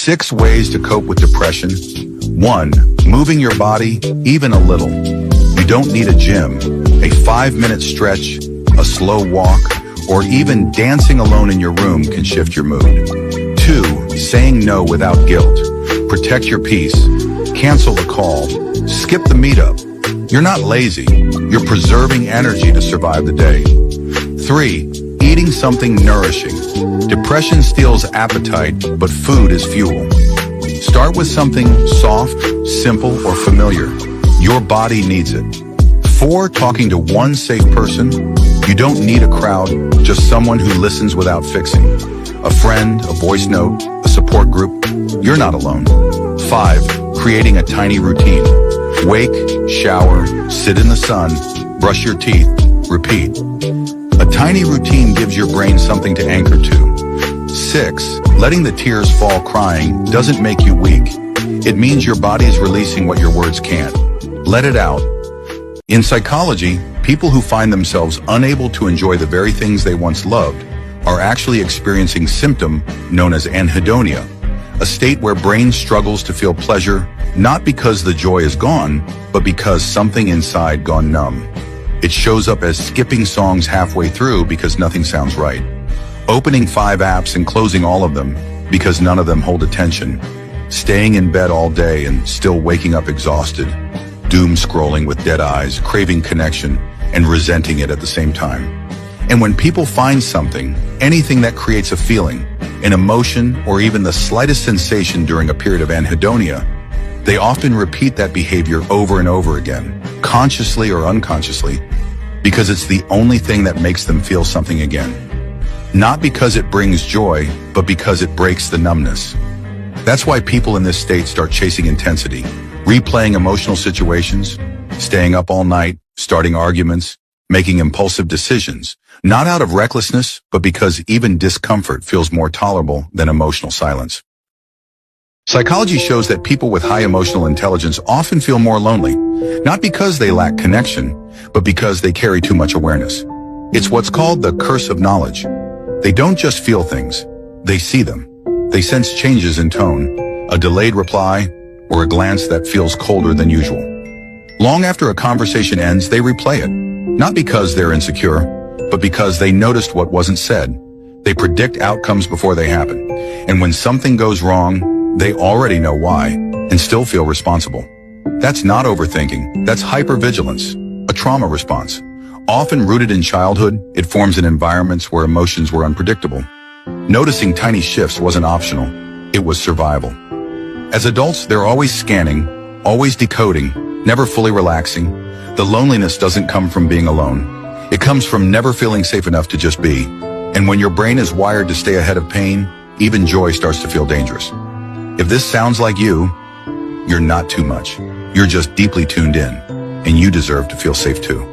6 ways to cope with depression. 1. Moving your body, even a little. You don't need a gym. A 5-minute stretch, a slow walk, or even dancing alone in your room can shift your mood. 2. Saying no without guilt. Protect your peace. Cancel the call. Skip the meetup. You're not lazy. You're preserving energy to survive the day. 3. Eating something nourishing. Depression steals appetite, but food is fuel. Start with something soft, simple, or familiar. Your body needs it. 4. Talking to one safe person. You don't need a crowd, just someone who listens without fixing. A friend, a voice note, a support group. You're not alone. 5. Creating a tiny routine. Wake, shower, sit in the sun, brush your teeth, repeat. A tiny routine gives your brain something to anchor to. 6. Letting the tears fall crying doesn't make you weak. It means your body is releasing what your words can't. Let it out. In psychology, people who find themselves unable to enjoy the very things they once loved are actually experiencing symptom known as anhedonia, a state where brain struggles to feel pleasure, not because the joy is gone, but because something inside gone numb. It shows up as skipping songs halfway through because nothing sounds right, opening 5 apps and closing all of them because none of them hold attention, staying in bed all day and still waking up exhausted, doom scrolling with dead eyes, craving connection, and resenting it at the same time. And when people find something, anything that creates a feeling, an emotion, or even the slightest sensation during a period of anhedonia, they often repeat that behavior over and over again, consciously or unconsciously, because it's the only thing that makes them feel something again. Not because it brings joy, but because it breaks the numbness. That's why people in this state start chasing intensity, replaying emotional situations, staying up all night, starting arguments, making impulsive decisions, not out of recklessness, but because even discomfort feels more tolerable than emotional silence. Psychology shows that people with high emotional intelligence often feel more lonely, not because they lack connection, but because they carry too much awareness. It's what's called the curse of knowledge. They don't just feel things, they see them. They sense changes in tone, a delayed reply, or a glance that feels colder than usual. Long after a conversation ends, they replay it, not because they're insecure, but because they noticed what wasn't said. They predict outcomes before they happen. And when something goes wrong, they already know why and still feel responsible. That's not overthinking, that's hypervigilance, a trauma response. Often rooted in childhood, it forms in environments where emotions were unpredictable. Noticing tiny shifts wasn't optional, it was survival. As adults, they're always scanning, always decoding, never fully relaxing. The loneliness doesn't come from being alone. It comes from never feeling safe enough to just be. And when your brain is wired to stay ahead of pain, even joy starts to feel dangerous. If this sounds like you, you're not too much. You're just deeply tuned in, and you deserve to feel safe too.